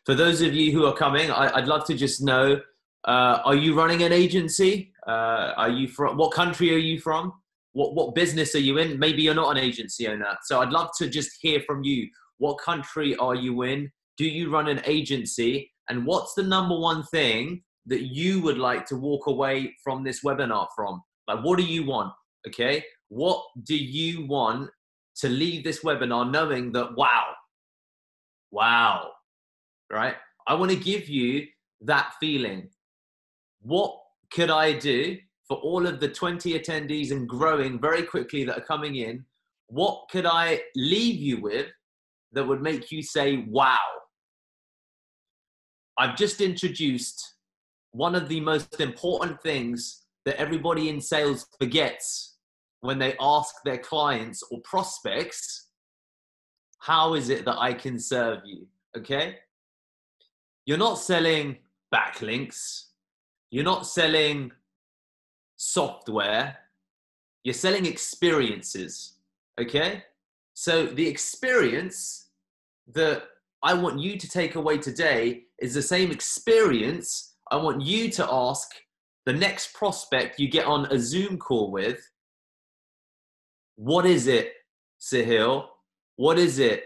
For those of you who are coming, I'd love to just know, are you running an agency? Are you from, what country are you from? What business are you in? Maybe you're not an agency owner. So I'd love to just hear from you. What country are you in? Do you run an agency? And what's the number one thing that you would like to walk away from this webinar from? Like, what do you want? Okay. What do you want to leave this webinar knowing that, wow, right? I want to give you that feeling. What could I do for all of the 20 attendees and growing very quickly that are coming in? What could I leave you with that would make you say, wow? I've just introduced one of the most important things that everybody in sales forgets when they ask their clients or prospects, how is it that I can serve you? Okay? You're not selling backlinks. You're not selling software. You're selling experiences. Okay? So the experience that I want you to take away today is the same experience I want you to ask the next prospect you get on a Zoom call with. What is it, Sahil? What is it,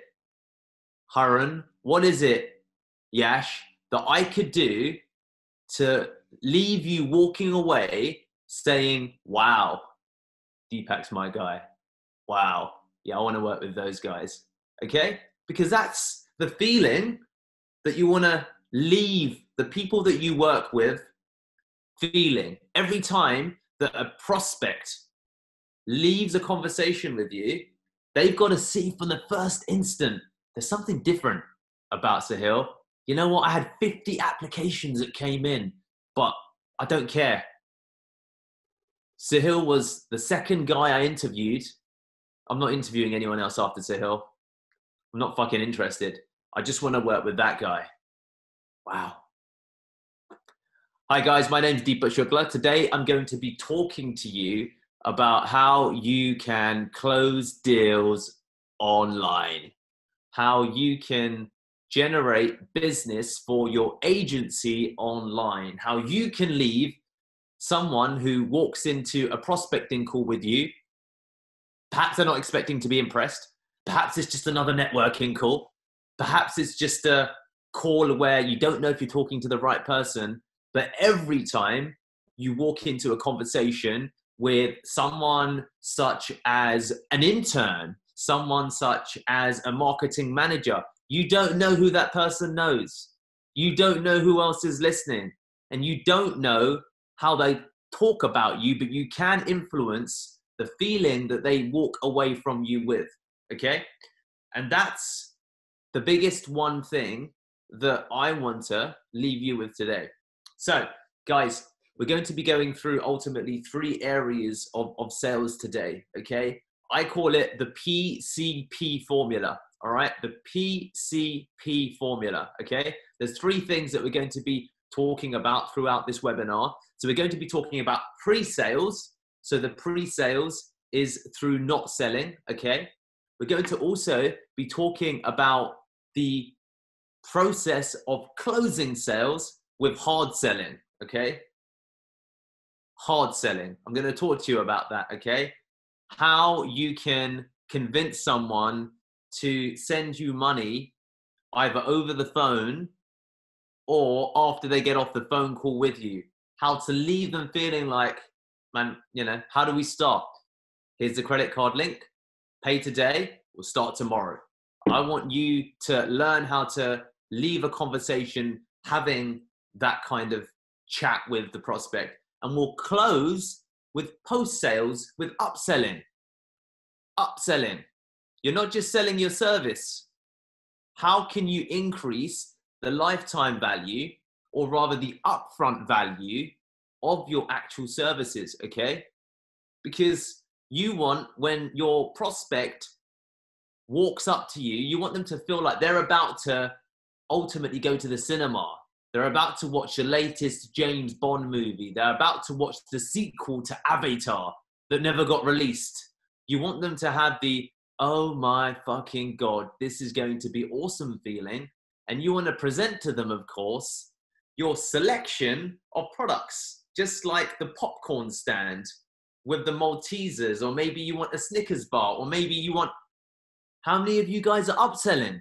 Harun? What is it, Yash, that I could do to leave you walking away saying, wow, Deepak's my guy. Wow. Yeah, I want to work with those guys. Okay? Because that's the feeling that you want to leave the people that you work with feeling. Every time that a prospect leaves a conversation with you, they've got to see from the first instant, there's something different about Sahil. You know what? I had 50 applications that came in, but I don't care. Sahil was the second guy I interviewed. I'm not interviewing anyone else after Sahil. I'm not fucking interested. I just want to work with that guy. Wow. Hi guys, my name's Deepak Shukla. Today I'm going to be talking to you about how you can close deals online, how you can generate business for your agency online, how you can leave someone who walks into a prospecting call with you. Perhaps they're not expecting to be impressed. Perhaps it's just another networking call. Perhaps it's just a call where you don't know if you're talking to the right person, but every time you walk into a conversation with someone such as an intern, someone such as a marketing manager, you don't know who that person knows. You don't know who else is listening, and you don't know how they talk about you, but you can influence the feeling that they walk away from you with, okay? And that's the biggest one thing that I want to leave you with today. So, guys, we're going to be going through ultimately 3 areas of sales today, okay? I call it the Pcp Formula, all right? The Pcp Formula, okay? There's 3 things that we're going to be talking about throughout this webinar. So we're going to be talking about pre-sales. So the pre-sales is through not selling, okay? We're going to also be talking about the process of closing sales with hard selling, okay? Hard selling. I'm going to talk to you about that, okay? How you can convince someone to send you money either over the phone or after they get off the phone call with you. How to leave them feeling like, man, you know, how do we start? Here's the credit card link. Pay today, we'll start tomorrow. I want you to learn how to leave a conversation having that kind of chat with the prospect. And we'll close with post-sales with upselling. Upselling. You're not just selling your service. How can you increase the lifetime value, or rather the upfront value of your actual services, okay? Because you want, when your prospect walks up to you, you want them to feel like they're about to ultimately go to the cinema. They're about to watch the latest James Bond movie. They're about to watch the sequel to Avatar that never got released. You want them to have the, oh my fucking God, this is going to be awesome feeling And you want to present to them, of course, your selection of products, just like the popcorn stand with the Maltesers, or maybe you want a Snickers bar, or maybe you want, how many of you guys are upselling?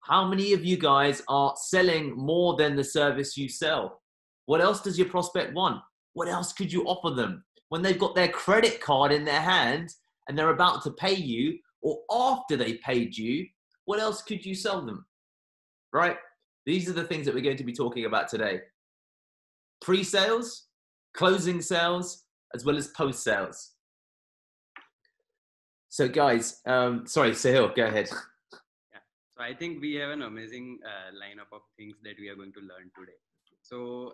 How many of you guys are selling more than the service you sell? What else does your prospect want? What else could you offer them? When they've got their credit card in their hand and they're about to pay you, or after they paid you, what else could you sell them? Right? These are the things that we're going to be talking about today. Pre-sales, closing sales, as well as post-sales. So guys, sorry, Sahil, go ahead. So I think we have an amazing lineup of things that we are going to learn today. So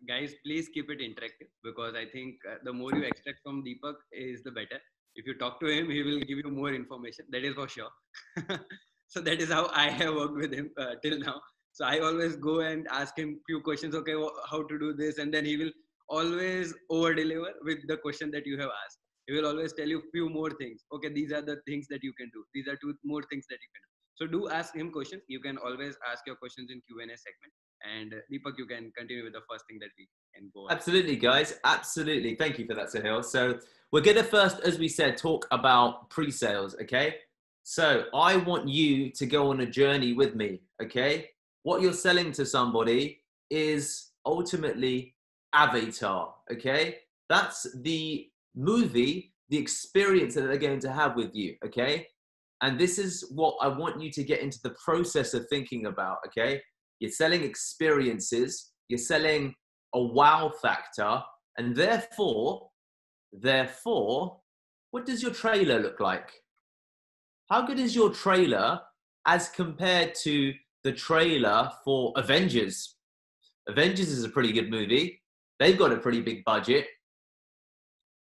guys, please keep it interactive, because I think the more you extract from Deepak is the better. If you talk to him, he will give you more information. That is for sure. So that is how I have worked with him till now. So I always go and ask him few questions. Okay, how to do this, and then he will always over deliver with the question that you have asked. He will always tell you few more things. Okay, these are the things that you can do. These are two more things that you can do. So do ask him questions. You can always ask your questions in Q&A segment. And Deepak, you can continue with the first thing that we can go on. Absolutely, guys. Absolutely. Thank you for that, Sahil. So we're going to first, as we said, talk about pre-sales, okay? So I want you to go on a journey with me, okay? What you're selling to somebody is ultimately avatar, okay? That's the movie, the experience that they're going to have with you, okay? And this is what I want you to get into the process of thinking about, okay? You're selling experiences, you're selling a wow factor, and therefore, what does your trailer look like? How good is your trailer as compared to the trailer for Avengers? Avengers is a pretty good movie. They've got a pretty big budget.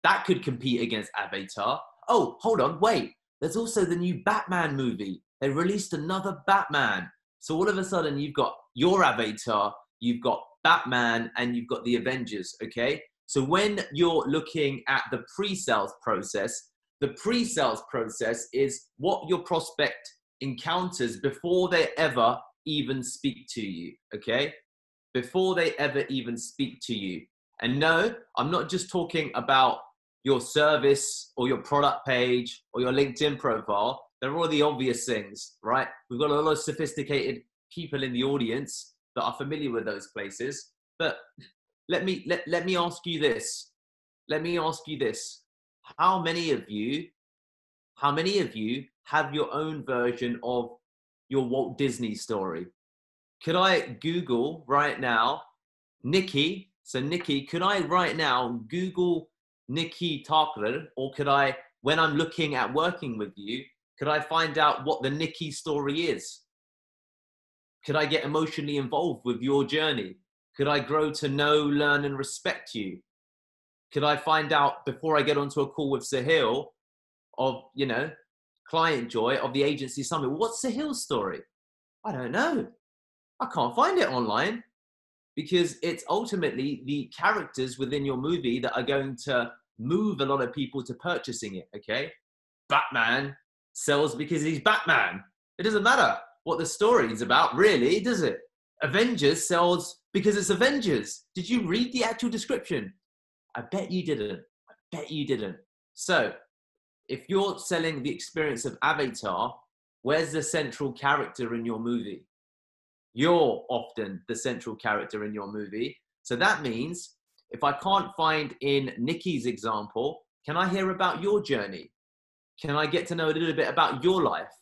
That could compete against Avatar. Oh, hold on, wait. There's also the new Batman movie. They released another Batman. So all of a sudden you've got your Avatar, you've got Batman, and you've got the Avengers, okay? So when you're looking at the pre-sales process, the pre-sales process is what your prospect encounters before they ever even speak to you, okay? Before they ever even speak to you. And no, I'm not just talking about your service or your product page or your LinkedIn profile. They're all the obvious things, right? We've got a lot of sophisticated people in the audience that are familiar with those places. But let me ask you this. Let me ask you this. How many of you have your own version of your Walt Disney story? Could I Google right now, Nikki? So Nikki, could I right now Google Nikki Takler, or could I, when I'm looking at working with you, could I find out what the Nikki story is? Could I get emotionally involved with your journey? Could I grow to know, learn, and respect you? Could I find out before I get onto a call with Sahil of, Clientjoy of the Agency Summit, what's Sahil's story? I don't know. I can't find it online, because it's ultimately the characters within your movie that are going to move a lot of people to purchasing it, okay? Batman sells because he's Batman. It doesn't matter what the story is about, really, does it? Avengers sells because it's Avengers. Did you read the actual description? I bet you didn't. I bet you didn't. So, if you're selling the experience of Avatar, where's the central character in your movie? You're often the central character in your movie. So that means if I can't find in Nikki's example, can I hear about your journey? Can I get to know a little bit about your life?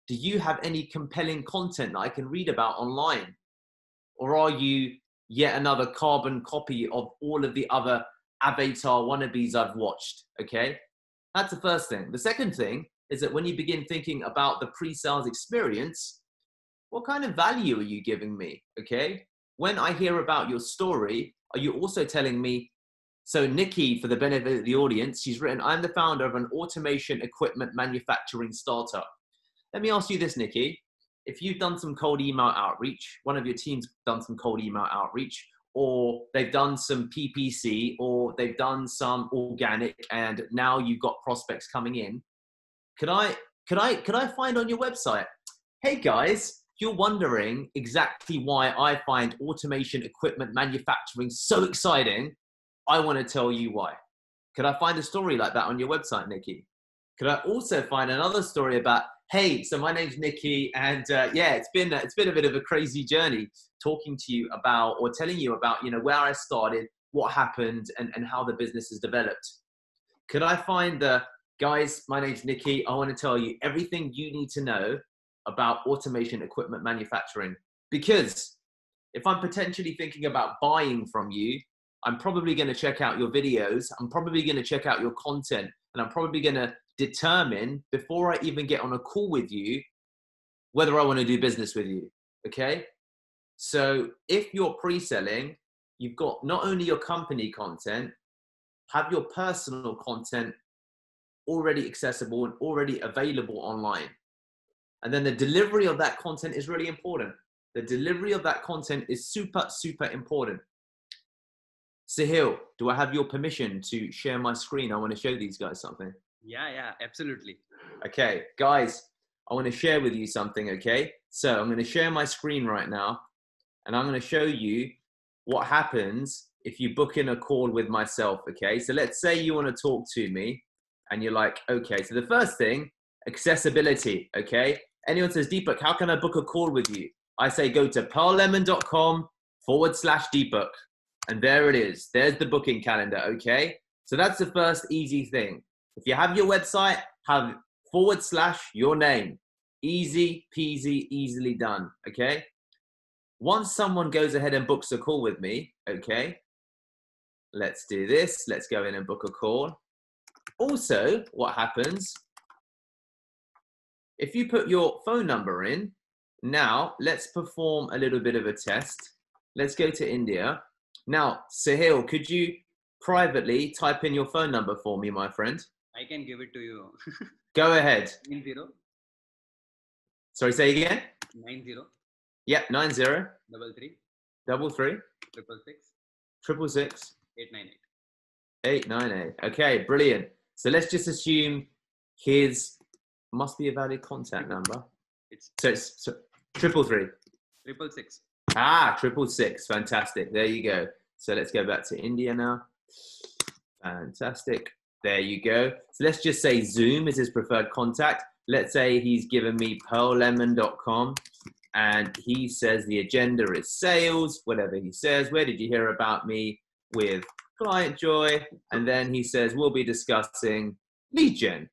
Do you have any compelling content that I can read about online? Or are you yet another carbon copy of all of the other Avatar wannabes I've watched? Okay, that's the first thing. The second thing is that when you begin thinking about the pre-sales experience, what kind of value are you giving me, okay? When I hear about your story, are you also telling me, so Nikki, for the benefit of the audience, she's written, I'm the founder of an automation equipment manufacturing startup. Let me ask you this, Nikki. If you've done some cold email outreach, one of your team's done some cold email outreach, or they've done some PPC, or they've done some organic, and now you've got prospects coming in, could I find on your website, hey guys, you're wondering exactly why I find automation equipment manufacturing so exciting, I want to tell you why. Could I find a story like that on your website, Nikki? Could I also find another story about, hey, so my name's Nikki, and yeah, it's been a bit of a crazy journey talking to you about, or telling you about, you know, where I started, what happened, and how the business has developed. Could I find the, guys, my name's Nikki, I want to tell you everything you need to know about automation equipment manufacturing? Because if I'm potentially thinking about buying from you, I'm probably going to check out your videos, I'm probably going to check out your content, and I'm probably going to determine before I even get on a call with you whether I want to do business with you. Okay? So if you're pre-selling, you've got not only your company content, have your personal content already accessible and already available online. And then the delivery of that content is really important. The delivery of that content is super, super important. Sahil, do I have your permission to share my screen? I want to show these guys something. Yeah, absolutely. Okay, guys, I want to share with you something, okay? So I'm going to share my screen right now, and I'm going to show you what happens if you book in a call with myself, okay? So let's say you want to talk to me, and you're like, okay, so the first thing, accessibility, okay? Anyone says, Deepak, how can I book a call with you? I say, go to pearllemon.com/Deepak. And there it is. There's the booking calendar, okay? So that's the first easy thing. If you have your website, have / your name. Easy peasy, easily done, okay? Once someone goes ahead and books a call with me, okay? Let's do this. Let's go in and book a call. Also, what happens, if you put your phone number in, now let's perform a little bit of a test. Let's go to India. Now, Sahil, could you privately type in your phone number for me, my friend? I can give it to you. Go ahead. 90. Sorry, say again? 90. Yep, 90. 33. 33. 666. 666. 898. 898. Okay, brilliant. So let's just assume his must be a valid contact number. It's 333. 666. 666. Fantastic. There you go. So let's go back to India now. Fantastic. There you go. So let's just say Zoom is his preferred contact. Let's say he's given me pearllemon.com and he says the agenda is sales, whatever he says. Where did you hear about me? With Clientjoy. And then he says, we'll be discussing lead gen.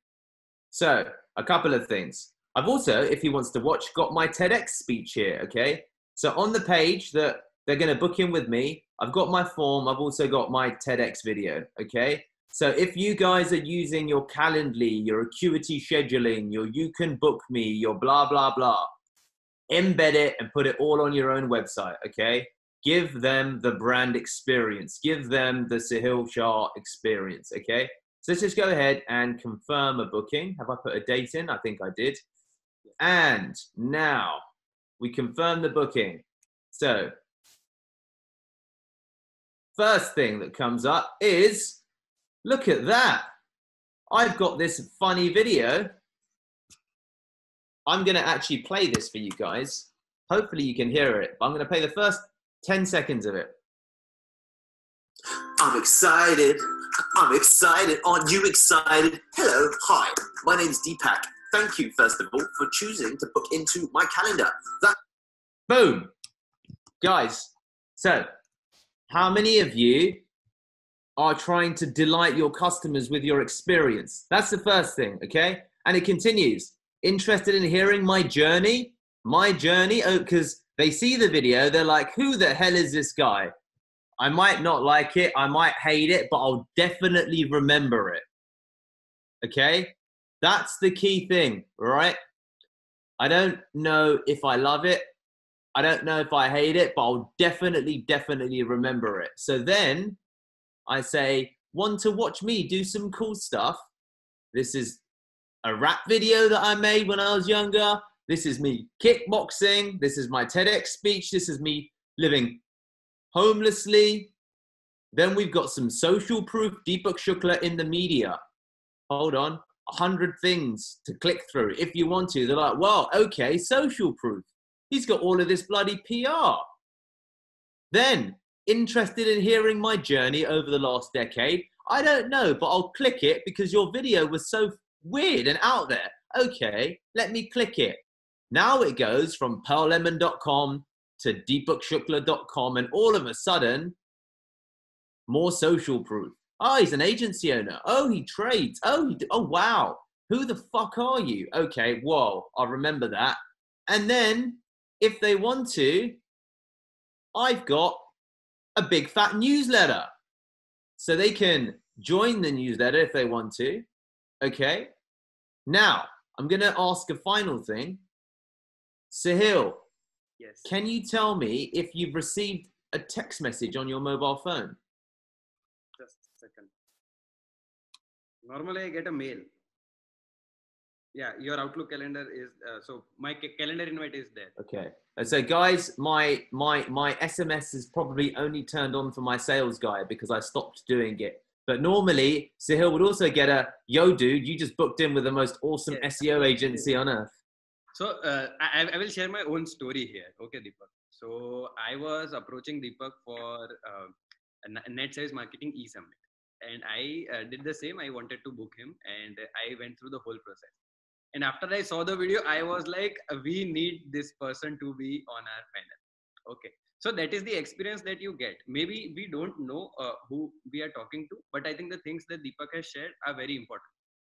So a couple of things. I've also, if he wants to watch, got my TEDx speech here, okay? So on the page that they're going to book in with me, I've got my form. I've also got my TEDx video, okay? So if you guys are using your Calendly, your Acuity scheduling, your You Can Book Me, your blah, blah, blah, embed it and put it all on your own website, okay? Give them the brand experience. Give them the Sahil Shah experience, okay? So let's just go ahead and confirm a booking. Have I put a date in? I think I did. And now we confirm the booking. So first thing that comes up is, look at that. I've got this funny video. I'm going to actually play this for you guys. Hopefully you can hear it. But I'm going to play the first 10 seconds of it. I'm excited. I'm excited. Aren't you excited? Hello. Hi. My name's Deepak. Thank you, first of all, for choosing to book into my calendar. Boom. Guys, so how many of you are trying to delight your customers with your experience? That's the first thing, okay? And it continues. Interested in hearing my journey? My journey? Oh, because they see the video, they're like, who the hell is this guy? I might not like it, I might hate it, but I'll definitely remember it. Okay? That's the key thing, right? I don't know if I love it. I don't know if I hate it, but I'll definitely remember it. So then I say, want to watch me do some cool stuff? This is a rap video that I made when I was younger. This is me kickboxing. This is my TEDx speech. This is me living homelessly. Then we've got some social proof. Deepak Shukla in the media. Hold on. 100 things to click through if you want to. They're like, well, okay, social proof. He's got all of this bloody PR. Then, interested in hearing my journey over the last decade? I don't know, but I'll click it because your video was so weird and out there. Okay, let me click it. Now it goes from pearllemon.com to deepakshukla.com, and all of a sudden, more social proof. Oh, he's an agency owner. Oh, he trades. Oh, wow. Who the fuck are you? Okay, whoa, I'll remember that. And then, if they want to, I've got a big fat newsletter. So they can join the newsletter if they want to. Okay. Now, I'm going to ask a final thing. Sahil, Yes. can you tell me if you've received a text message on your mobile phone? Just a second. Normally I get a mail. Yeah, your Outlook calendar is, so my calendar invite is there. Okay. So guys, my SMS is probably only turned on for my sales guy because I stopped doing it. But normally, Sahil would also get a, yo dude, you just booked in with the most awesome SEO agency on earth. So I will share my own story here. Okay, Deepak. So I was approaching Deepak for a net sales marketing e-summit. And I did the same. I wanted to book him and I went through the whole process. And after I saw the video, I was like, we need this person to be on our panel. Okay. So that is the experience that you get. Maybe we don't know who we are talking to, but I think the things that Deepak has shared are very important.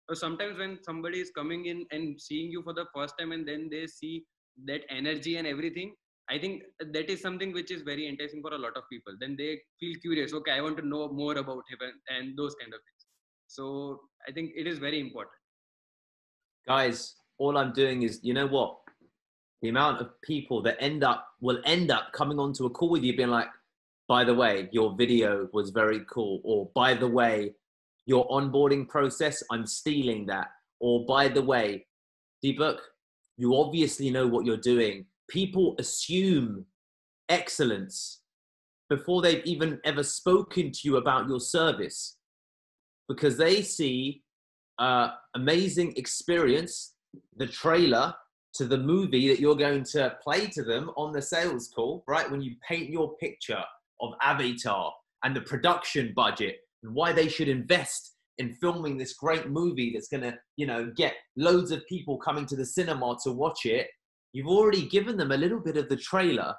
So sometimes when somebody is coming in and seeing you for the first time and then they see that energy and everything, I think that is something which is very enticing for a lot of people. Then they feel curious. Okay, I want to know more about him and those kind of things. So I think it is very important. Guys, all I'm doing is, you know what? The amount of people that will end up coming onto a call with you being like, by the way, your video was very cool. Or by the way, your onboarding process, I'm stealing that. Or by the way, Deepak, you obviously know what you're doing. People assume excellence before they've even ever spoken to you about your service because they see amazing experience, the trailer to the movie that you're going to play to them on the sales call, right? When you paint your picture of Avatar and the production budget and why they should invest in filming this great movie that's going to, you know, get loads of people coming to the cinema to watch it. You've already given them a little bit of the trailer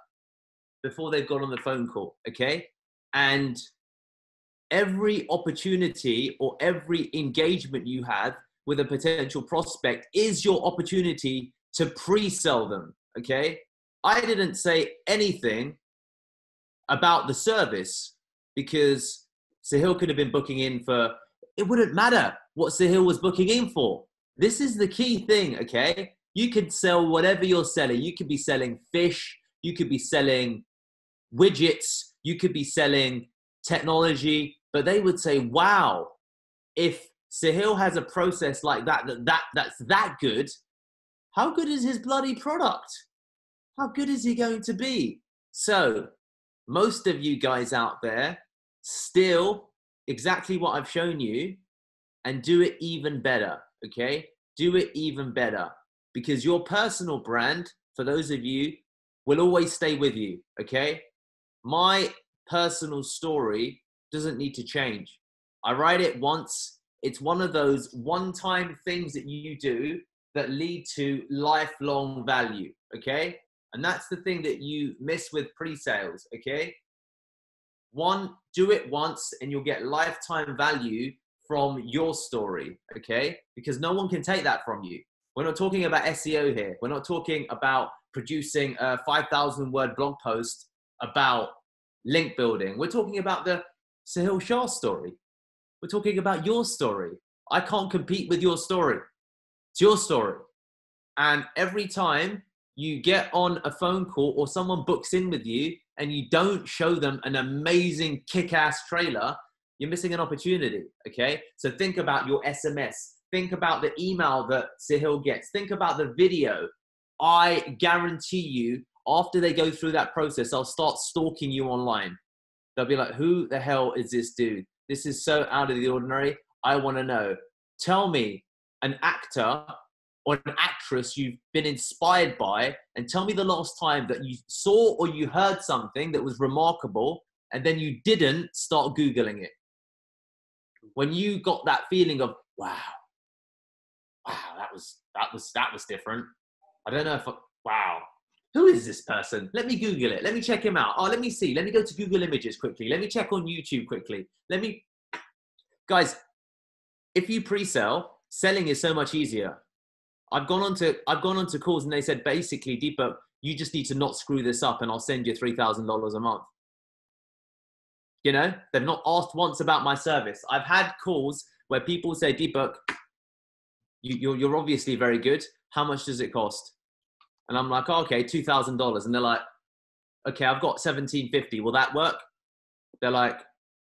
before they've got on the phone call, okay? And every opportunity or every engagement you have with a potential prospect is your opportunity to pre-sell them, okay? I didn't say anything about the service because Sahil could have been booking in for, it wouldn't matter what Sahil was booking in for. This is the key thing, okay? You could sell whatever you're selling. You could be selling fish. You could be selling widgets. You could be selling technology. But they would say, wow, if Sahil has a process like that's that good, how good is his bloody product? How good is he going to be? So most of you guys out there steal exactly what I've shown you and do it even better, okay? Do it even better because your personal brand, for those of you, will always stay with you, okay? My personal story doesn't need to change. I write it once. It's one of those one-time things that you do that lead to lifelong value, okay? And that's the thing that you miss with pre-sales, okay? One, do it once and you'll get lifetime value from your story, okay? Because no one can take that from you. We're not talking about SEO here. We're not talking about producing a 5,000 word blog post about link building. We're talking about the Sahil Shah story. We're talking about your story. I can't compete with your story. It's your story. And every time you get on a phone call or someone books in with you and you don't show them an amazing kick-ass trailer, you're missing an opportunity, okay? So think about your SMS. Think about the email that Sahil gets. Think about the video. I guarantee you, after they go through that process, I'll start stalking you online. They'll be like, who the hell is this dude? This is so out of the ordinary. I want to know. Tell me an actor or an actress you've been inspired by, and tell me the last time that you saw or you heard something that was remarkable and then you didn't start Googling it. When you got that feeling of, wow, that was different. I don't know if, wow, who is this person? Let me Google it. Let me check him out. Oh, let me see. Let me go to Google Images quickly. Let me check on YouTube quickly. Guys, if you pre-sell, selling is so much easier. I've gone on to calls and they said, basically, Deepak, you just need to not screw this up and I'll send you $3,000 a month. You know, they've not asked once about my service. I've had calls where people say, Deepak, you're obviously very good. How much does it cost? And I'm like, oh, okay, $2,000. And they're like, okay, I've got $1,750. Will that work? They're like,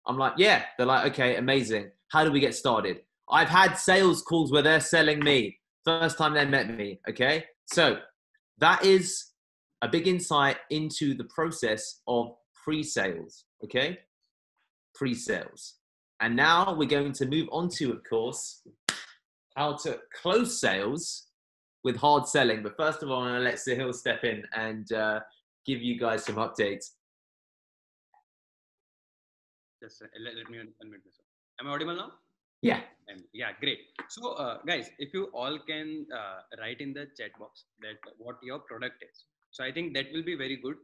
I'm like, yeah. They're like, okay, amazing. How do we get started? I've had sales calls where they're selling me. First time they met me, okay? So that is a big insight into the process of pre-sales, okay? Pre-sales. And now we're going to move on to, of course, how to close sales with hard selling. But first of all, I'm going to let Sahil step in and give you guys some updates. Just let me unmute this. Am I audible now? Yeah. Yeah, great. So guys, if you all can write in the chat box that what your product is. So I think that will be very good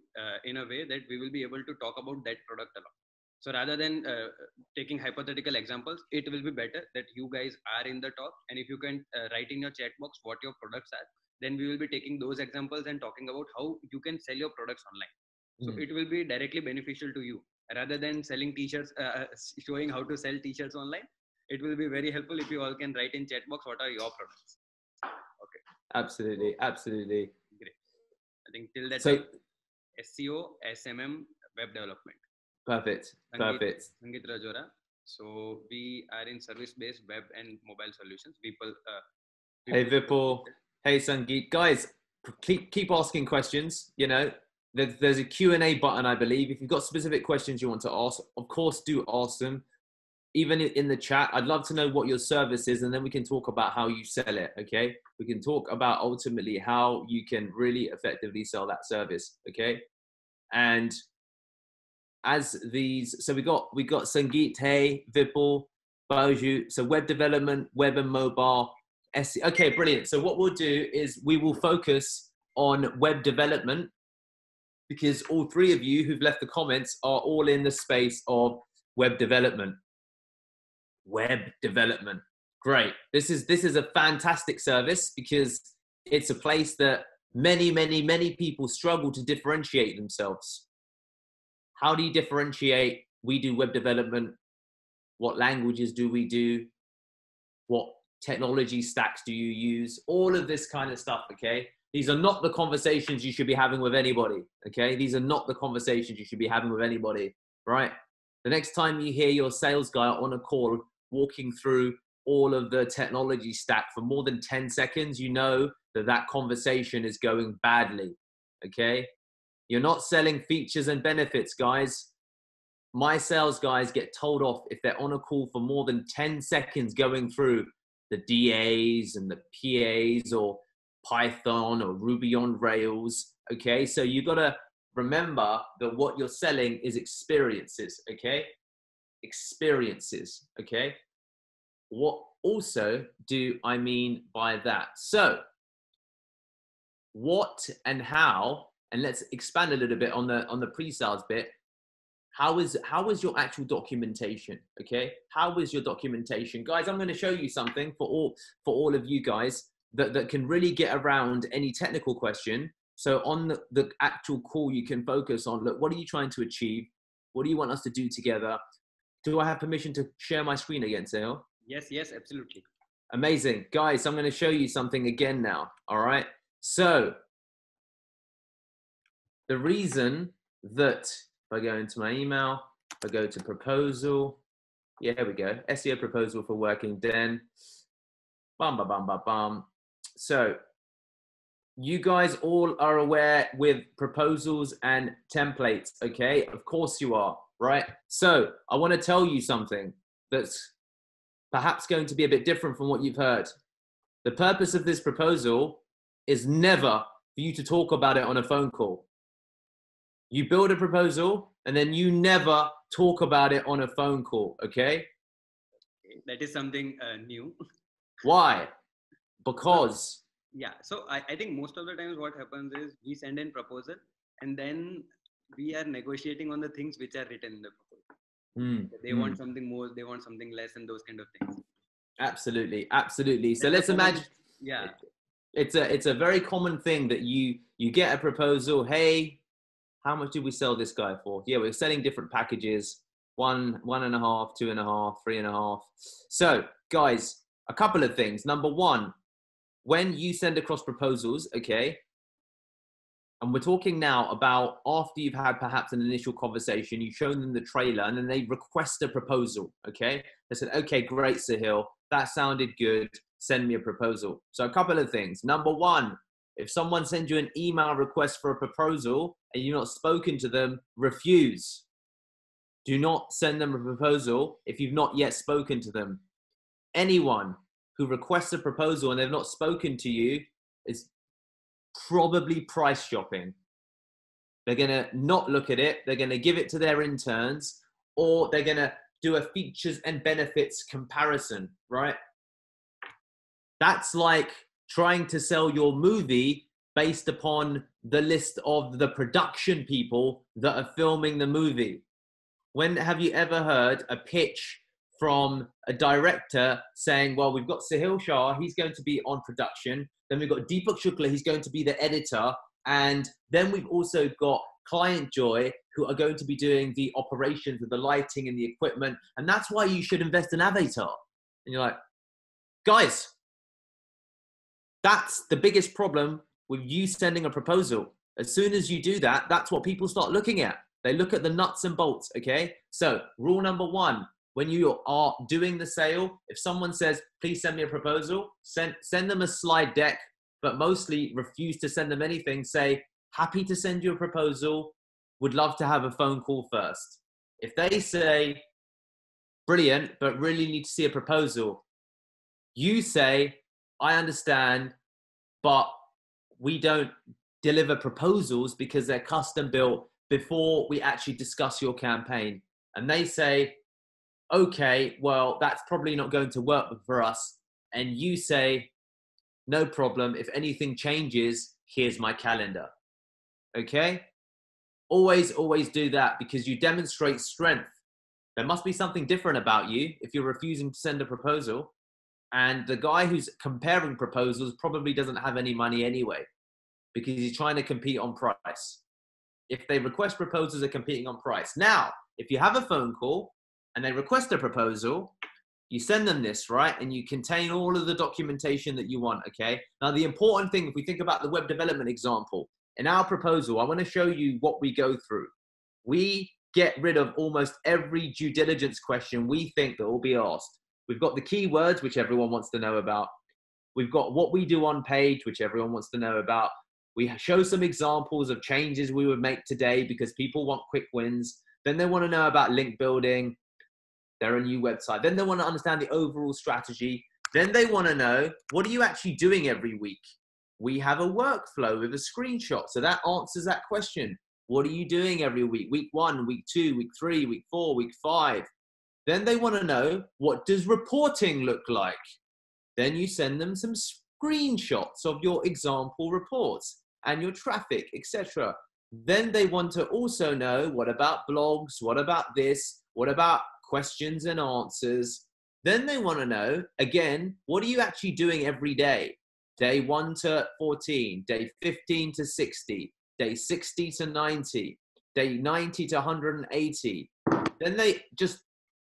in a way that we will be able to talk about that product a lot. So rather than taking hypothetical examples, it will be better that you guys are in the talk. And if you can write in your chat box what your products are, then we will be taking those examples and talking about how you can sell your products online. So it will be directly beneficial to you rather than selling t-shirts, showing how to sell t-shirts online. It will be very helpful if you all can write in chat box what are your products. Okay. Absolutely. Great. I think till that so time, SEO, SMM, web development. Perfect. Sangeet Rajora. So we are in service-based web and mobile solutions. Hey Vipul. Hey Sangeet. Guys, keep asking questions. You know, there's a Q&A button, I believe. If you've got specific questions you want to ask, of course, do ask them. Even in the chat, I'd love to know what your service is, and then we can talk about how you sell it, okay? We can talk about ultimately how you can really effectively sell that service, okay? And as these, so we got Sangeet, hey, Vipul, Baju, so web development, web and mobile, SEO. Okay, brilliant. So what we'll do is we will focus on web development because all three of you who've left the comments are all in the space of web development. Web development. Great. This is a fantastic service because it's a place that many people struggle to differentiate themselves. How do you differentiate? We do web development. What languages do we do? What technology stacks do you use? All of this kind of stuff, okay? These are not the conversations you should be having with anybody, okay? These are not the conversations you should be having with anybody, right? The next time you hear your sales guy on a call walking through all of the technology stack for more than 10 seconds, you know that conversation is going badly, okay? You're not selling features and benefits, guys. My sales guys get told off if they're on a call for more than 10 seconds going through the DAs and the PAs or Python or Ruby on Rails, okay? So you got to remember that what you're selling is experiences, okay? Experiences, okay? What also do I mean by that? So what and how, and let's expand a little bit on the pre-sales bit. How is your actual documentation? Okay, how is your documentation, guys? I'm going to show you something for all of you guys that can really get around any technical question. So on the actual call, you can focus on, look, what are you trying to achieve? What do you want us to do together? Do I have permission to share my screen again, Sahil? Yes, absolutely. Amazing, guys. I'm going to show you something again now. All right. So the reason that if I go into my email, if I go to proposal, yeah, here we go. SEO proposal for working den. Bam. So you guys all are aware with proposals and templates, okay? Of course you are, right? So I want to tell you something that's perhaps going to be a bit different from what you've heard. The purpose of this proposal is never for you to talk about it on a phone call. You build a proposal and then you never talk about it on a phone call, okay? That is something new. Why? Because yeah, so I think most of the times what happens is we send in proposal and then we are negotiating on the things which are written in the proposal. They want something more, they want something less, and those kind of things. Absolutely, absolutely. So That's let's imagine, yeah, it's a very common thing that you get a proposal. Hey, how much did we sell this guy for? Yeah, we're selling different packages. 1.5, 2.5, 3.5. So guys, a couple of things. Number one, when you send across proposals, okay, and we're talking now about after you've had perhaps an initial conversation, you've shown them the trailer, and then they request a proposal, okay? They said, okay, great, Sahil, that sounded good, send me a proposal. So a couple of things. Number one, if someone sends you an email request for a proposal and you've not spoken to them, refuse. Do not send them a proposal if you've not yet spoken to them. Anyone who requests a proposal and they've not spoken to you is probably price shopping. They're going to not look at it. They're going to give it to their interns, or they're going to do a features and benefits comparison, right? That's like trying to sell your movie based upon the list of the production people that are filming the movie. When have you ever heard a pitch from a director saying, well, we've got Sahil Shah, he's going to be on production. Then we've got Deepak Shukla, he's going to be the editor. And then we've also got Clientjoy, who are going to be doing the operations of the lighting and the equipment. And that's why you should invest in Avatar. And you're like, guys, that's the biggest problem with you sending a proposal. As soon as you do that, that's what people start looking at. They look at the nuts and bolts, okay? So rule number one, when you are doing the sale, if someone says, please send me a proposal, send them a slide deck, but mostly refuse to send them anything. Say, happy to send you a proposal, would love to have a phone call first. If they say, brilliant, but really need to see a proposal, you say, I understand, but we don't deliver proposals because they're custom built before we actually discuss your campaign. And they say, okay, well, that's probably not going to work for us. And you say, no problem. If anything changes, here's my calendar. Okay? Always, always do that because you demonstrate strength. There must be something different about you if you're refusing to send a proposal. And the guy who's comparing proposals probably doesn't have any money anyway because he's trying to compete on price. If they request proposals, they're competing on price. Now, if you have a phone call and they request a proposal, you send them this, right? And you contain all of the documentation that you want, okay? Now, the important thing, if we think about the web development example, in our proposal, I want to show you what we go through. We get rid of almost every due diligence question we think that will be asked. We've got the keywords, which everyone wants to know about. We've got what we do on page, which everyone wants to know about. We show some examples of changes we would make today because people want quick wins. Then they want to know about link building. They're a new website. Then they want to understand the overall strategy. Then they want to know, what are you actually doing every week? We have a workflow with a screenshot. So that answers that question. What are you doing every week? Week 1, week 2, week 3, week 4, week 5. Then they want to know, what does reporting look like? Then you send them some screenshots of your example reports and your traffic, etc. Then they want to also know, what about blogs? What about this? What about questions and answers? Then they want to know, again, what are you actually doing every day? Day 1 to 14, day 15 to 60, day 60 to 90, day 90 to 180. Then they just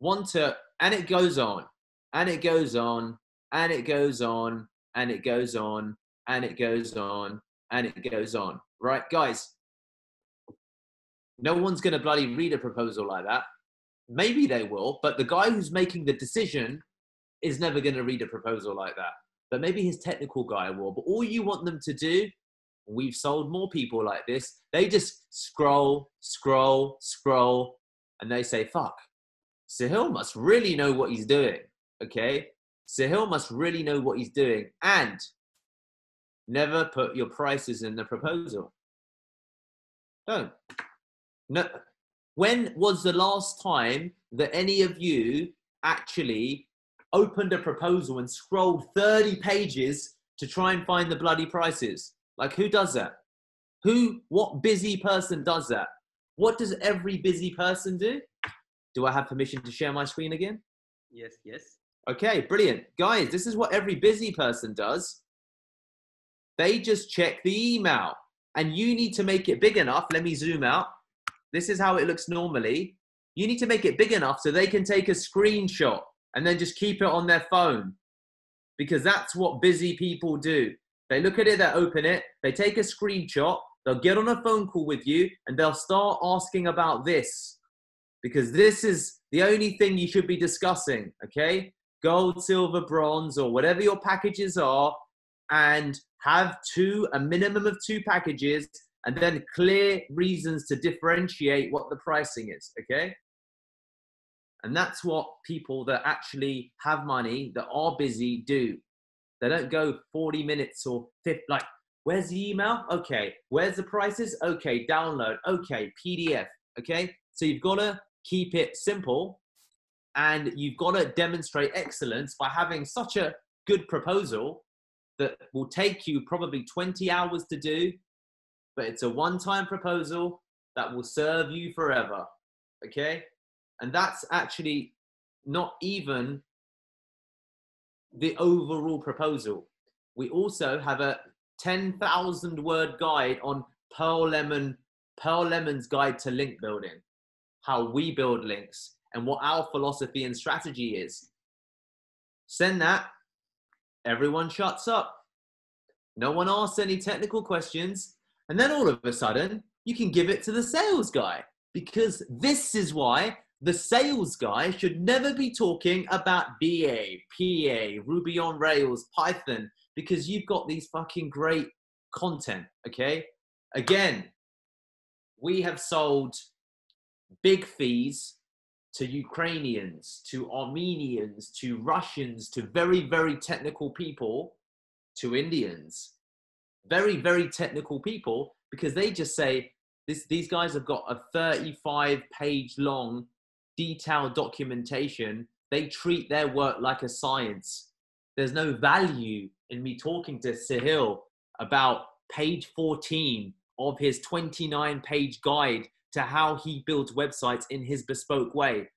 want to, and it goes on, and it goes on, and it goes on, and it goes on, and it goes on, and it goes on. Right, guys? No one's going to bloody read a proposal like that. Maybe they will, but the guy who's making the decision is never going to read a proposal like that. But maybe his technical guy will. But all you want them to do, we've sold more people like this, they just scroll, scroll, scroll, and they say, fuck, Sahil must really know what he's doing, okay? Sahil must really know what he's doing, and never put your prices in the proposal. Don't. No. When was the last time that any of you actually opened a proposal and scrolled 30 pages to try and find the bloody prices? Like, who does that? What busy person does that? What does every busy person do? Do I have permission to share my screen again? Yes, yes. Okay, brilliant. Guys, this is what every busy person does. They just check the email, and you need to make it big enough. Let me zoom out. This is how it looks normally. You need to make it big enough so they can take a screenshot and then just keep it on their phone, because that's what busy people do. They look at it, they open it, they take a screenshot, they'll get on a phone call with you, and they'll start asking about this, because this is the only thing you should be discussing, okay? Gold, silver, bronze, or whatever your packages are, and have a minimum of 2 packages, and then clear reasons to differentiate what the pricing is, okay? And that's what people that actually have money, that are busy, do. They don't go 40 minutes or 50, like, where's the email? Okay. Where's the prices? Okay. Download. Okay. PDF. Okay. So you've got to keep it simple, and you've got to demonstrate excellence by having such a good proposal that will take you probably 20 hours to do, but it's a one-time proposal that will serve you forever. Okay. And that's actually not even the overall proposal. We also have a 10,000 word guide on Pearl Lemon's guide to link building, how we build links and what our philosophy and strategy is. Send that, everyone shuts up. No one asks any technical questions. And then all of a sudden you can give it to the sales guy, because this is why the sales guy should never be talking about BA, PA, Ruby on Rails, Python, because you've got these fucking great content, okay? Again, we have sold big fees to Ukrainians, to Armenians, to Russians, to very, very technical people, to Indians. Very, very technical people, because they just say, these guys have got a 35-page long detailed documentation. They treat their work like a science. There's no value in me talking to Sahil about page 14 of his 29-page guide to how he builds websites in his bespoke way.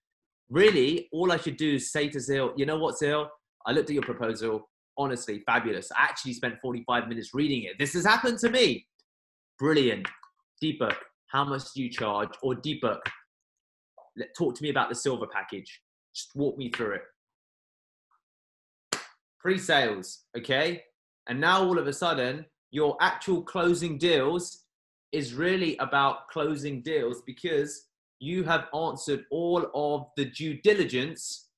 Really, all I should do is say to Sahil, you know what, Sahil? I looked at your proposal. Honestly, fabulous. I actually spent 45 minutes reading it. This has happened to me. Brilliant. Deepak, how much do you charge? Or Deepak, talk to me about the silver package. Just walk me through it. Pre-sales, okay? And now all of a sudden, your actual closing deals is really about closing deals, because you have answered all of the due diligence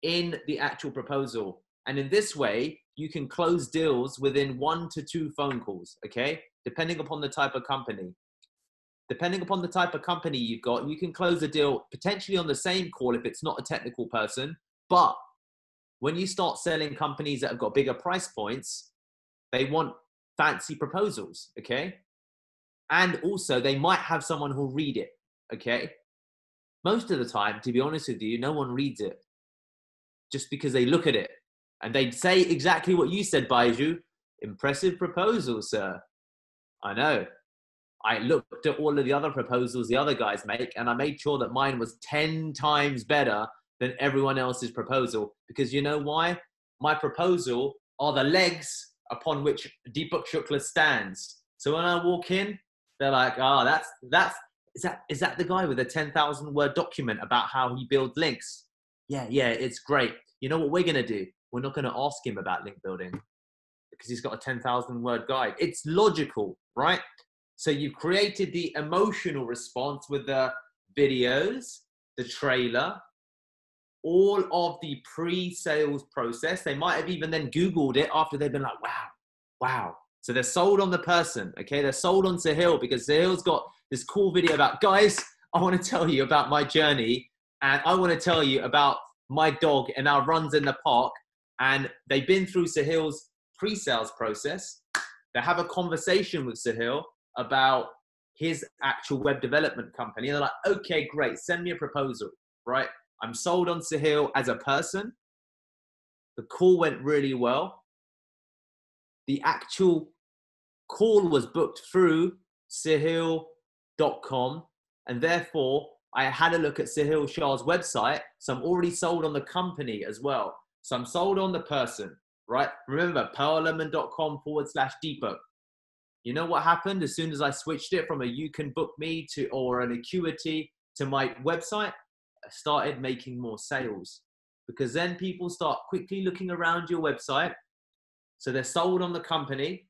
in the actual proposal. And in this way, you can close deals within 1 to 2 phone calls, okay? Depending upon the type of company. Depending upon the type of company you've got, you can close a deal potentially on the same call if it's not a technical person. But when you start selling companies that have got bigger price points, they want fancy proposals, okay? And also they might have someone who'll read it, okay? Most of the time, to be honest with you, no one reads it just because they look at it and they say exactly what you said, Baiju. Impressive proposal, sir. I know. I looked at all of the other proposals the other guys make, and I made sure that mine was 10 times better than everyone else's proposal. Because you know why? My proposal are the legs upon which Deepak Shukla stands. So when I walk in, they're like, oh, is that the guy with a 10,000 word document about how he builds links? Yeah, it's great. You know what we're going to do? We're not going to ask him about link building because he's got a 10,000 word guide. It's logical, right? So you've created the emotional response with the videos, the trailer, all of the pre-sales process. They might have even then Googled it after they've been like, wow. So they're sold on the person, okay? They're sold on Sahil because Sahil's got this cool video about, guys, I want to tell you about my journey, and I want to tell you about my dog and our runs in the park. and they've been through Sahil's pre-sales process. They have a conversation with Sahil about his actual web development company. They're like, okay, great, send me a proposal, right? I'm sold on Sahil as a person. The call went really well. The actual call was booked through Sahil.com, and therefore I had a look at Sahil Shah's website. So I'm already sold on the company as well. So I'm sold on the person, right? Remember, pearlemon.com/Deepak. You know what happened as soon as I switched it from a you can book me to, or an Acuity to my website? I started making more sales, because then people start quickly looking around your website. So they're sold on the company.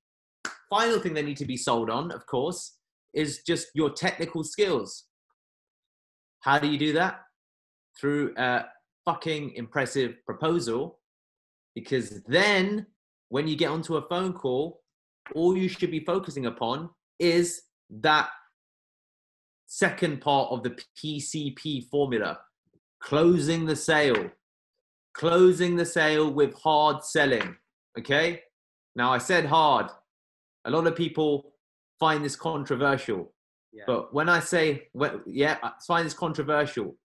Final thing they need to be sold on, of course, is just your technical skills. How do you do that? Through a fucking impressive proposal. Because then when you get onto a phone call, all you should be focusing upon is that second part of the PCP formula, closing the sale. Closing the sale with hard selling, okay? Now, I said hard. A lot of people find this controversial. Yeah. But when I say, yeah, I find this controversial.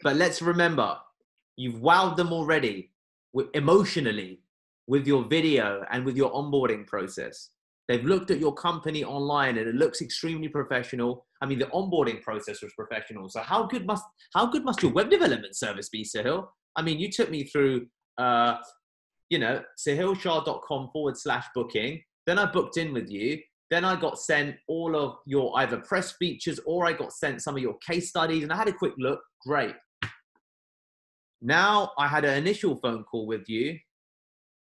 But let's remember, you've wowed them already emotionally with your video and with your onboarding process. They've looked at your company online and it looks extremely professional. I mean, the onboarding process was professional. So how good must your web development service be, Sahil? I mean, you took me through, sahilshah.com/booking. Then I booked in with you. Then I got sent all of your either press features, or I got sent some of your case studies, and I had a quick look. Great. Now I had an initial phone call with you,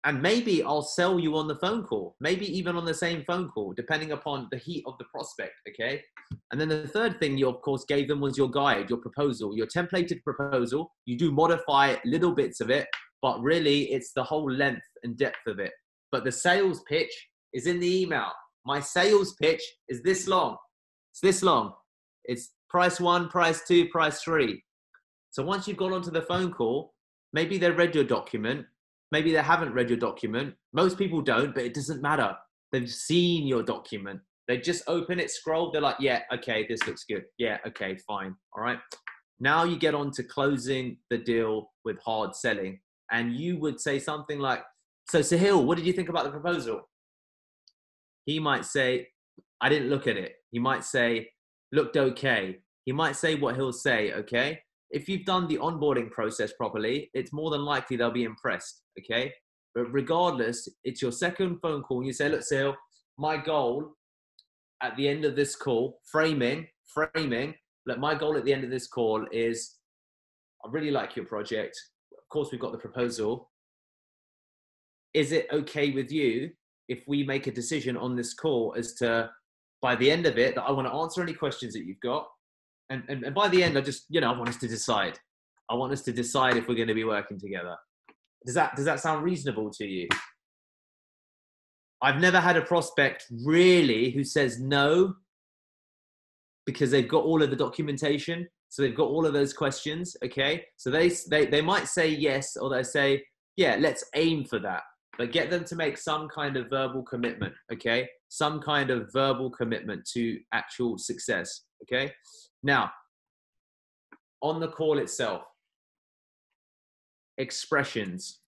and maybe I'll sell you on the phone call, maybe even on the same phone call, depending upon the heat of the prospect, okay? And then the third thing you, of course, gave them was your guide, your proposal, your templated proposal. You do modify little bits of it, but really it's the whole length and depth of it. But the sales pitch is in the email. My sales pitch is this long. It's this long. It's price 1, price 2, price 3. So once you've gone onto the phone call, maybe they read your document. Maybe they haven't read your document. Most people don't, but it doesn't matter. They've seen your document. They just open it, scroll. They're like, yeah, okay, this looks good. Yeah, okay, fine. All right. Now you get on to closing the deal with hard selling. And you would say something like, so Sahil, what did you think about the proposal? He might say, I didn't look at it. He might say, looked okay. He might say what he'll say, okay? If you've done the onboarding process properly, it's more than likely they'll be impressed, okay? But regardless, it's your second phone call. And you say, look, Sahil, my goal at the end of this call, framing, look, my goal at the end of this call is, I really like your project. Of course, we've got the proposal. Is it okay with you if we make a decision on this call as to, by the end of it, that I want to answer any questions that you've got? And by the end, I just, I want us to decide. I want us to decide if we're going to be working together. Does that sound reasonable to you? I've never had a prospect really who says no because they've got all of the documentation. So they've got all of those questions. Okay. So they might say yes, or they say, yeah, let's aim for that. But get them to make some kind of verbal commitment. Okay. Some kind of verbal commitment to actual success. Okay. Now, on the call itself, expressions.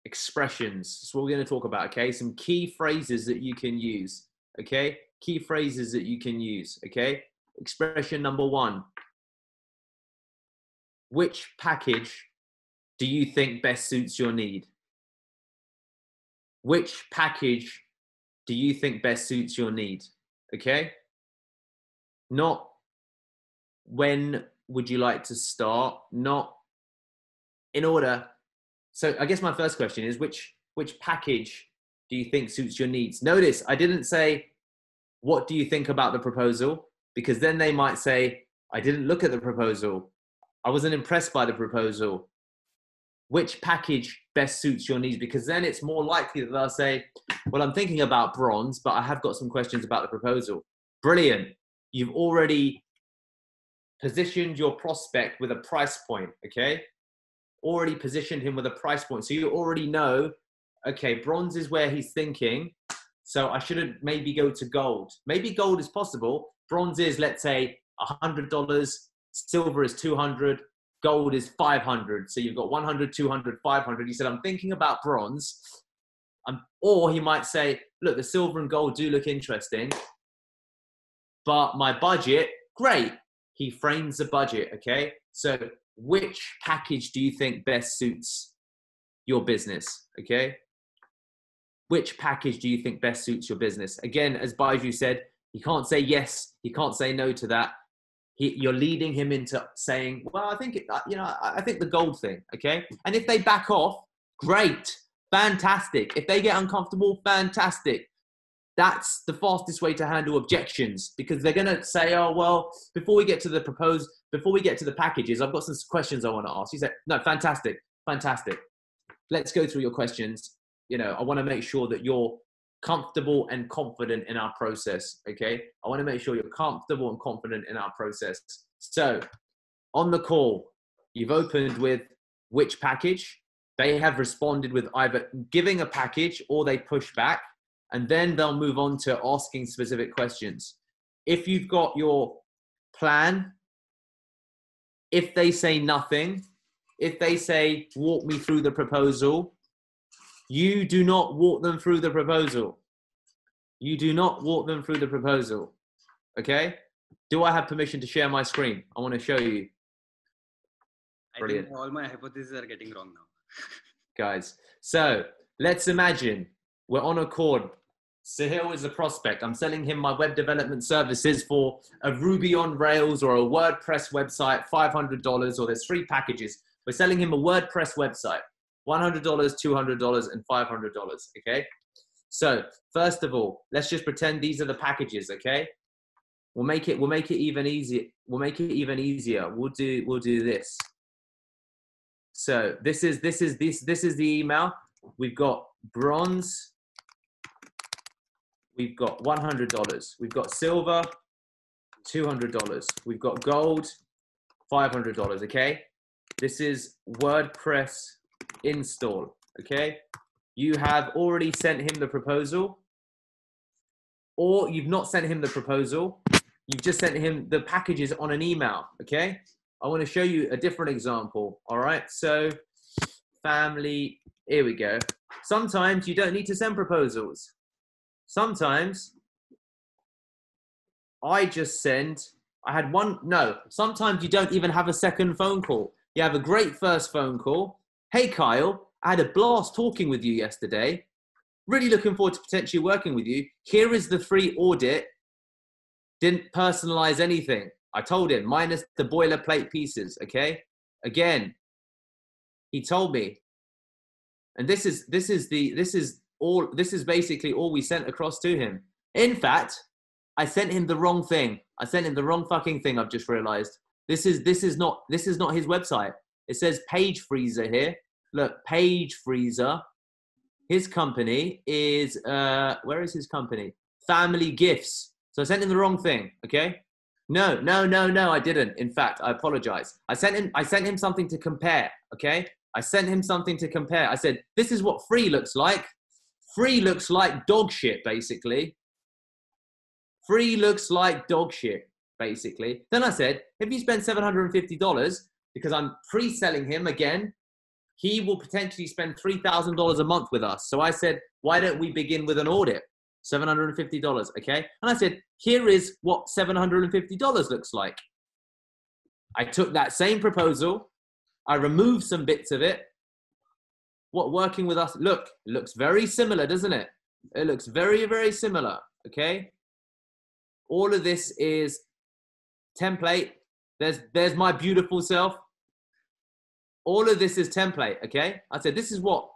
That's what we're going to talk about, okay? Some key phrases that you can use, okay? Key phrases that you can use, okay? Expression number 1. Which package do you think best suits your need? Which package do you think best suits your need, okay? Not when would you like to start, not in order. So I guess my first question is, which package do you think suits your needs? Notice I didn't say, what do you think about the proposal? Because then they might say, I didn't look at the proposal. I wasn't impressed by the proposal. Which package best suits your needs? Because then it's more likely that they'll say, well, I'm thinking about bronze, but I have got some questions about the proposal. Brilliant. You've already positioned your prospect with a price point, okay? already positioned him with a price point. So you already know, okay, bronze is where he's thinking. So I shouldn't maybe go to gold. Maybe gold is possible. Bronze is, let's say, $100. Silver is 200. Gold is 500. So you've got 100, 200, 500. He said, I'm thinking about bronze. Or he might say, look, the silver and gold do look interesting, but my budget, great. He frames the budget, okay? So which package do you think best suits your business, okay? Which package do you think best suits your business? Again, as Baiju said, he can't say yes, he can't say no to that. You're leading him into saying, well, I think, I think the gold thing, okay? And if they back off, great, fantastic. If they get uncomfortable, fantastic. That's the fastest way to handle objections, because they're going to say, oh, well, before we get to the packages, I've got some questions I want to ask. He said, no, fantastic. Let's go through your questions. I want to make sure that you're comfortable and confident in our process. Okay. I want to make sure you're comfortable and confident in our process. So on the call, you've opened with which package. They have responded with either giving a package or they push back, and then they'll move on to asking specific questions. If you've got your plan, if they say nothing, if they say, walk me through the proposal, you do not walk them through the proposal. You do not walk them through the proposal. Okay? Do I have permission to share my screen? I want to show you. Brilliant. I think all my hypotheses are getting wrong now. Guys, so let's imagine we're on a call. Sahil is a prospect. I'm selling him my web development services for a Ruby on Rails or a WordPress website, $500, or there's 3 packages. We're selling him a WordPress website, $100, $200, and $500, okay? So first of all, let's just pretend these are the packages, okay? We'll make it even easier. We'll do this. So this is the email. We've got bronze. We've got $100. We've got silver, $200. We've got gold, $500. Okay. This is WordPress install. Okay. You have already sent him the proposal, or you've not sent him the proposal. You've just sent him the packages on an email. Okay. I want to show you a different example. All right. So family, here we go. Sometimes you don't need to send proposals. Sometimes sometimes you don't even have a second phone call. You have a great first phone call. Hey, Kyle, I had a blast talking with you yesterday. Really looking forward to potentially working with you. Here is the free audit. Didn't personalize anything. I told him, minus the boilerplate pieces, okay? Again, he told me. And this is basically all we sent across to him. In fact, I sent him the wrong thing. I sent him the wrong fucking thing. I've just realized. This is not his website. It says Page Freezer here. Look, Page Freezer. His company is where is his company? Family Gifts. So I sent him the wrong thing. Okay. No, I didn't. In fact, I apologize. I sent him something to compare. Okay. I sent him something to compare. I said, this is what free looks like. Free looks like dog shit, basically. Free looks like dog shit, basically. Then I said, if you spend $750, because I'm pre-selling him again, he will potentially spend $3,000 a month with us. So I said, why don't we begin with an audit? $750, okay? And I said, here is what $750 looks like. I took that same proposal, I removed some bits of it. What working with us, look, it looks very similar, doesn't it? It looks very, very similar, okay? All of this is template. There's my beautiful self. All of this is template, okay? I said, this is what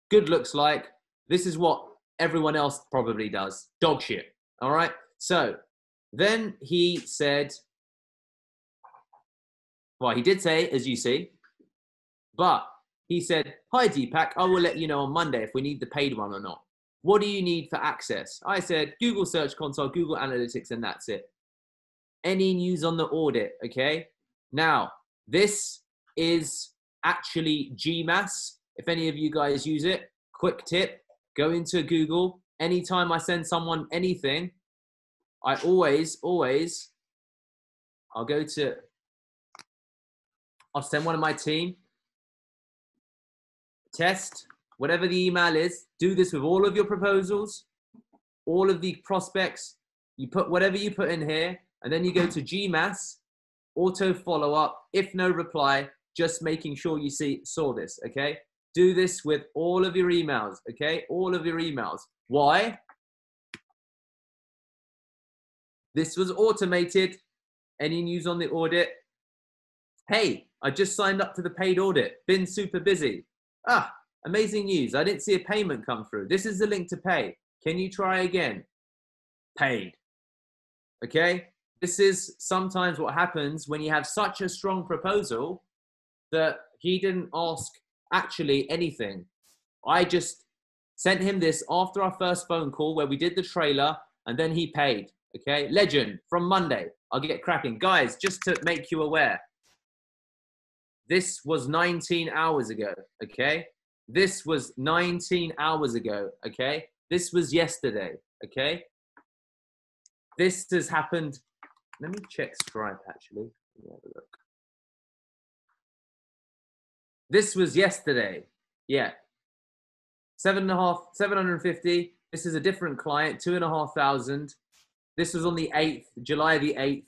good looks like. This is what everyone else probably does. Dog shit, all right? So then he said, well, he did say, as you see, but he said, hi, Deepak, I will let you know on Monday if we need the paid one or not. What do you need for access? I said, Google Search Console, Google Analytics, and that's it. Any news on the audit, okay? Now, this is actually GMAS. If any of you guys use it, quick tip, go into Google. Anytime I send someone anything, I always, I'll send one of my team, test, whatever the email is, do this with all of your proposals, all of the prospects, you put whatever you put in here, and then you go to GMAS, auto follow up, if no reply, just making sure you saw this, okay? Do this with all of your emails, okay? All of your emails. Why? This was automated. Any news on the audit? Hey, I just signed up to the paid audit. Been super busy. Ah, amazing news. I didn't see a payment come through. This is the link to pay. Can you try again? Paid. Okay? This is sometimes what happens when you have such a strong proposal that he didn't ask actually anything. I just sent him this after our first phone call where we did the trailer and then he paid. Okay? Legend from Monday. I'll get cracking. Guys, just to make you aware, this was 19 hours ago. Okay? This was 19 hours ago. Okay? This was yesterday. Okay? This has happened. Let me check Stripe actually. Let me have a look. This was yesterday. Yeah. 750. This is a different client, 2,500. This was on the 8th, July the 8th.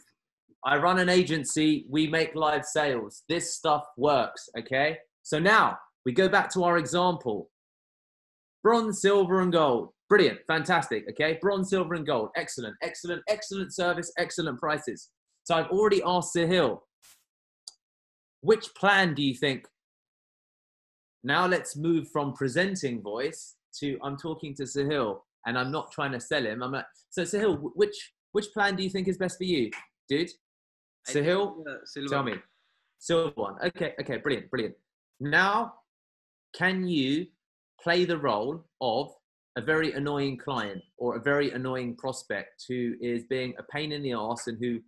I run an agency. We make live sales. This stuff works. Okay. So now we go back to our example. Bronze, silver, and gold. Brilliant. Fantastic. Okay. Bronze, silver, and gold. Excellent. Excellent. Excellent service. Excellent prices. So I've already asked Sahil, which plan do you think? Now let's move from presenting voice to I'm talking to Sahil and I'm not trying to sell him. I'm like, so Sahil, which plan do you think is best for you, dude? Sahil, tell me. Silver one. Okay. Okay. Brilliant. Brilliant. Now, can you play the role of a very annoying client or a very annoying prospect who is being a pain in the arse and who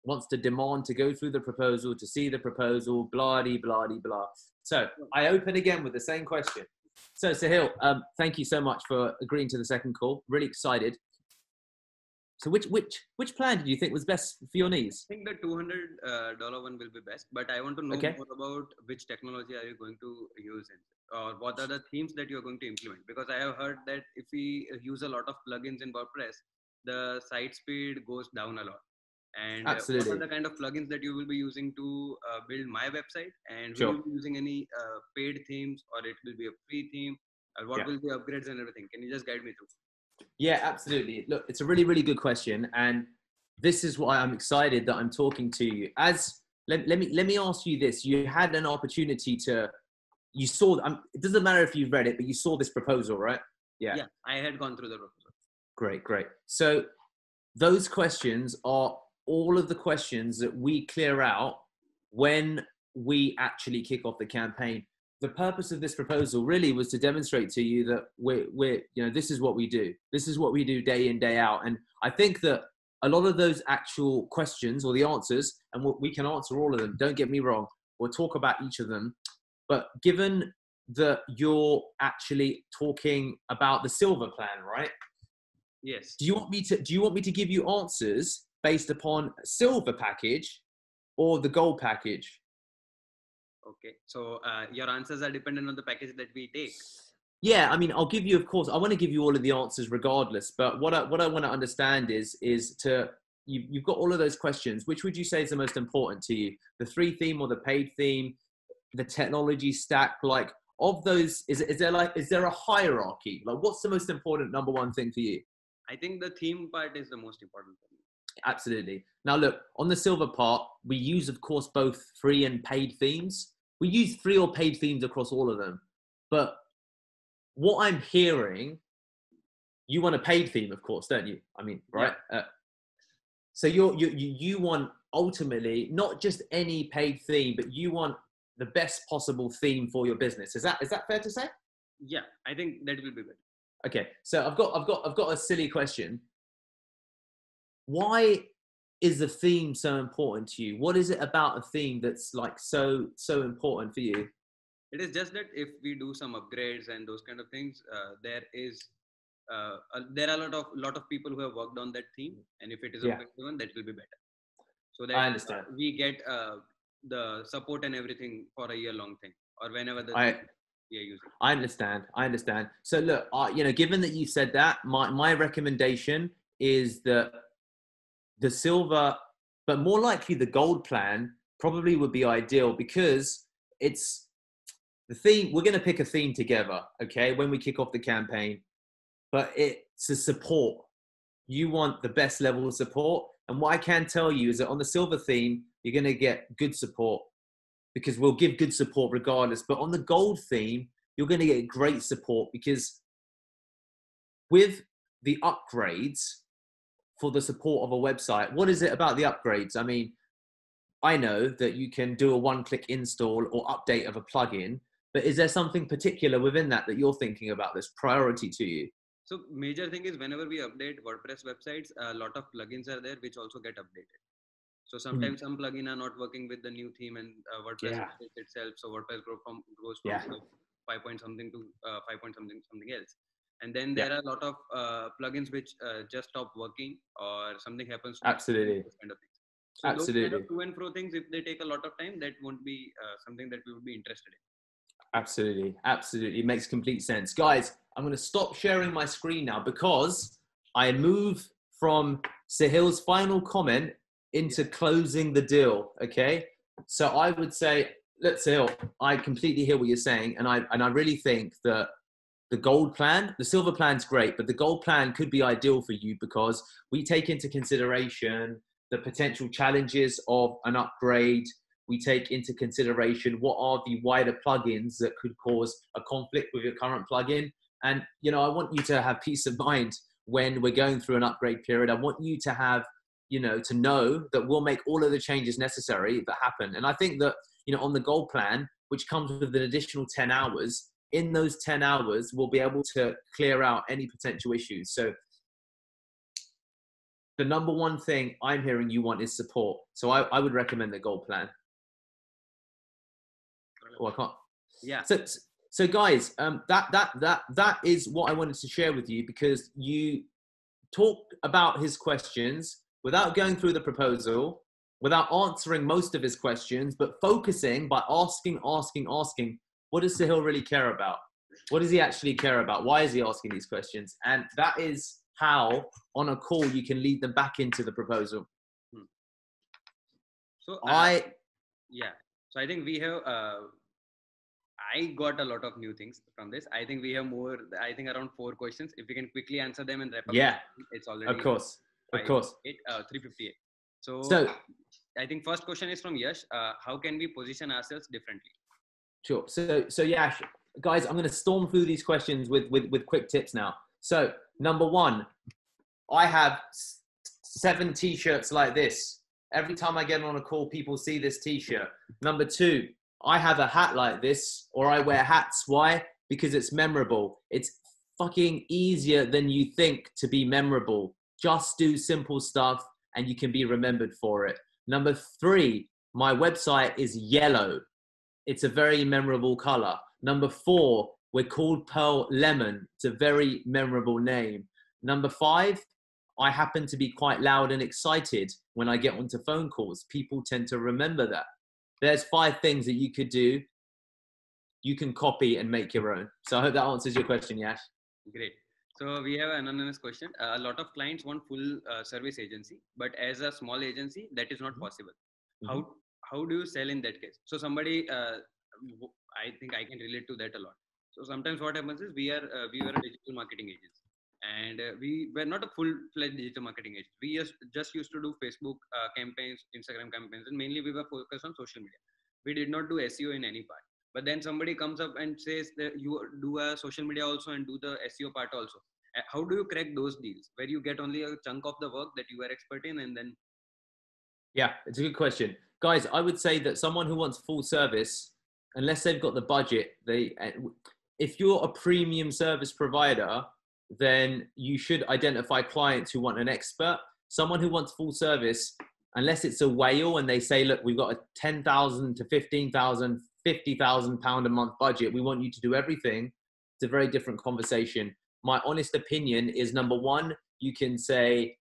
wants to demand to go through the proposal, to see the proposal, blah-de, blah-de, blah. So I open again with the same question. So Sahil, thank you so much for agreeing to the second call. Really excited. So which plan did you think was best for your needs? I think the $200 one will be best, but I want to know more about which technology are you going to use or what are the themes that you're going to implement? Because I have heard that if we use a lot of plugins in WordPress, the site speed goes down a lot. And absolutely. What are the kind of plugins that you will be using to build my website? And sure. will you be using any paid themes or it will be a free theme? Or what will be upgrades and everything? Can you just guide me through? Yeah, absolutely. Look, it's a really, really good question. And this is why I'm excited that I'm talking to you. Let me ask you this. You had an opportunity you saw, it doesn't matter if you've read it, but you saw this proposal, right? Yeah, I had gone through the proposal. Great, great. So those questions are all of the questions that we clear out when we actually kick off the campaign. The purpose of this proposal really was to demonstrate to you that we're this is what we do. This is what we do day in, day out. And I think that a lot of those actual questions or the answers, and we can answer all of them, don't get me wrong, we'll talk about each of them. But given that you're actually talking about the silver plan, right? Yes. Do you want me to give you answers based upon silver package or the gold package? Okay. So your answers are dependent on the package that we take. Yeah, I mean, I'll give you, of course, I want to give you all of the answers regardless. But what I want to understand is you've got all of those questions. Which would you say is the most important to you? The free theme or the paid theme? The technology stack? Like, of those, is there a hierarchy? Like, what's the most important number one thing for you? I think the theme part is the most important for me. Absolutely. Now look, on the silver part, we use, of course, both free and paid themes. We use free or paid themes across all of them. But what I'm hearing, you want a paid theme, of course, don't you? I mean, right? Yeah. So you want ultimately not just any paid theme, but you want the best possible theme for your business. Is that fair to say? Yeah, I think that will be good. Okay, so I've got a silly question. Why is the theme so important to you? What is it about a theme that's like so important for you? It is just that if we do some upgrades and those kind of things, there are a lot of people who have worked on that theme, and if it is a Yeah, paid one, that will be better, so I that understand. we get the support and everything for a year long thing, or whenever the I thing we are using. I understand. I understand. So look, given that you said that, my recommendation is that the silver, but more likely the gold plan probably would be ideal because it's the theme. We're going to pick a theme together, okay, when we kick off the campaign, but it's a support. You want the best level of support. And what I can tell you is that on the silver theme, you're going to get good support because we'll give good support regardless. But on the gold theme, you're going to get great support because with the upgrades for the support of a website, what is it about the upgrades? I mean, I know that you can do a one-click install or update of a plugin, but is there something particular within that that you're thinking about that's priority to you? So major thing is whenever we update WordPress websites, a lot of plugins are there which also get updated. So sometimes some plugin are not working with the new theme, and WordPress Yeah, updates itself. So WordPress goes from yeah, 5 point something to 5 point something else. And then yeah, there are a lot of plugins which just stop working, or something happens to the absolutely, those kind of things. So those kind of absolutely. to and fro things, if they take a lot of time, that won't be something that we would be interested in. Absolutely. Absolutely. It makes complete sense. Guys, I'm going to stop sharing my screen now because I move from Sahil's final comment into closing the deal. Okay. So I would say, look, Sahil, I completely hear what you're saying. And I really think that the gold plan, the silver plan's great, but the gold plan could be ideal for you because we take into consideration the potential challenges of an upgrade. We take into consideration what are the wider plugins that could cause a conflict with your current plugin. And, I want you to have peace of mind when we're going through an upgrade period. I want you to have, to know that we'll make all of the changes necessary that happen. And I think that, on the gold plan, which comes with an additional 10 hours, in those 10 hours, we'll be able to clear out any potential issues. So the number one thing I'm hearing you want is support. So I would recommend the gold plan. Oh, I can't. Yeah. So guys, that is what I wanted to share with you because you talked about his questions without going through the proposal, without answering most of his questions, but focusing by asking. What does Sahil really care about? What does he actually care about? Why is he asking these questions? And that is how, on a call, you can lead them back into the proposal. So So I think we have. I got a lot of new things from this. I think we have more. I think around 4 questions. If we can quickly answer them and wrap up. Yeah, it's already. of course. 3:58. So I think first question is from Yash. How can we position ourselves differently? Sure. So Yash, guys, I'm going to storm through these questions with quick tips now. So number one, I have 7 t-shirts like this. Every time I get on a call, people see this t-shirt. Number 2, I have a hat like this, or I wear hats. Why? Because it's memorable. It's fucking easier than you think to be memorable. Just do simple stuff and you can be remembered for it. Number 3, my website is yellow. It's a very memorable color. Number 4, we're called Pearl Lemon. It's a very memorable name. Number 5, I happen to be quite loud and excited when I get onto phone calls. People tend to remember that. There's 5 things that you could do. You can copy and make your own. So I hope that answers your question, Yash. Great. So we have an anonymous question. A lot of clients want full service agency, but as a small agency, that is not possible. How do you sell in that case? So somebody, I think I can relate to that a lot. So sometimes what happens is we were a digital marketing agency, and we were not a full-fledged digital marketing agency. We just used to do Facebook campaigns, Instagram campaigns, and mainly we were focused on social media. We did not do SEO in any part. But then somebody comes up and says that you do a social media also and do the SEO part also. How do you crack those deals where you get only a chunk of the work that you are expert in, and then? Yeah, it's a good question. Guys, I would say that someone who wants full service, unless they've got the budget, if you're a premium service provider, then you should identify clients who want an expert. Someone who wants full service, unless it's a whale and they say, look, we've got a 10,000 to 15,000 £50,000 a month budget. We want you to do everything. It's a very different conversation. My honest opinion is, number one, you can say,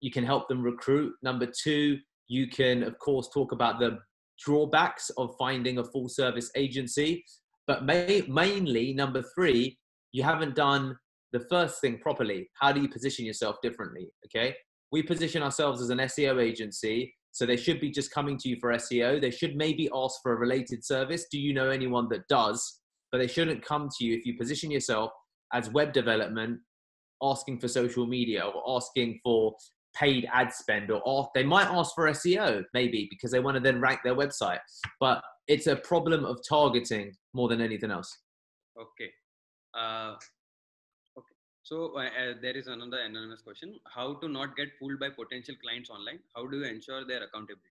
you can help them recruit. Number two, you can, of course, talk about the drawbacks of finding a full service agency. But mainly, number three, you haven't done the first thing properly. How do you position yourself differently? Okay. We position ourselves as an SEO agency. So they should be just coming to you for SEO. They should maybe ask for a related service. Do you know anyone that does? But they shouldn't come to you if you position yourself as web development, asking for social media or asking for paid ad spend, or they might ask for SEO maybe because they want to then rank their website. But it's a problem of targeting more than anything else. Okay. Okay. So there is another anonymous question. How to not get fooled by potential clients online? How do you ensure their accountability?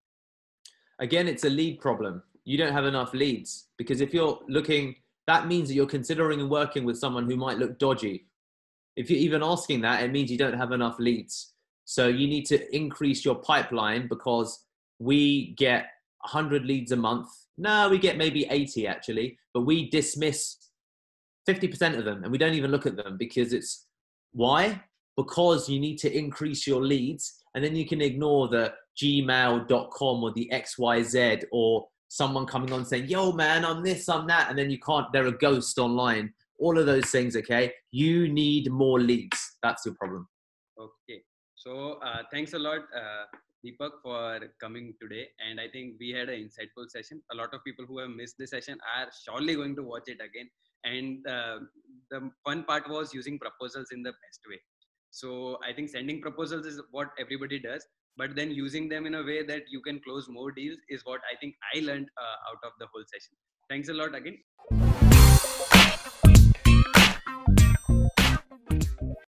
Again, it's a lead problem. You don't have enough leads, because if you're looking, that means that you're considering working with someone who might look dodgy. If you're even asking that, it means you don't have enough leads. So you need to increase your pipeline, because we get 100 leads a month. No, we get maybe 80 actually, but we dismiss 50% of them and we don't even look at them, because it's why? Because you need to increase your leads, and then you can ignore the gmail.com or the XYZ or someone coming on saying, yo man, I'm this, I'm that. And then you can't, they're a ghost online. All of those things, okay? You need more leads. That's your problem. Okay. So thanks a lot, Deepak, for coming today. And I think we had an insightful session. A lot of people who have missed this session are surely going to watch it again. And the fun part was using proposals in the best way. So I think sending proposals is what everybody does, but then using them in a way that you can close more deals is what I think I learned out of the whole session. Thanks a lot again.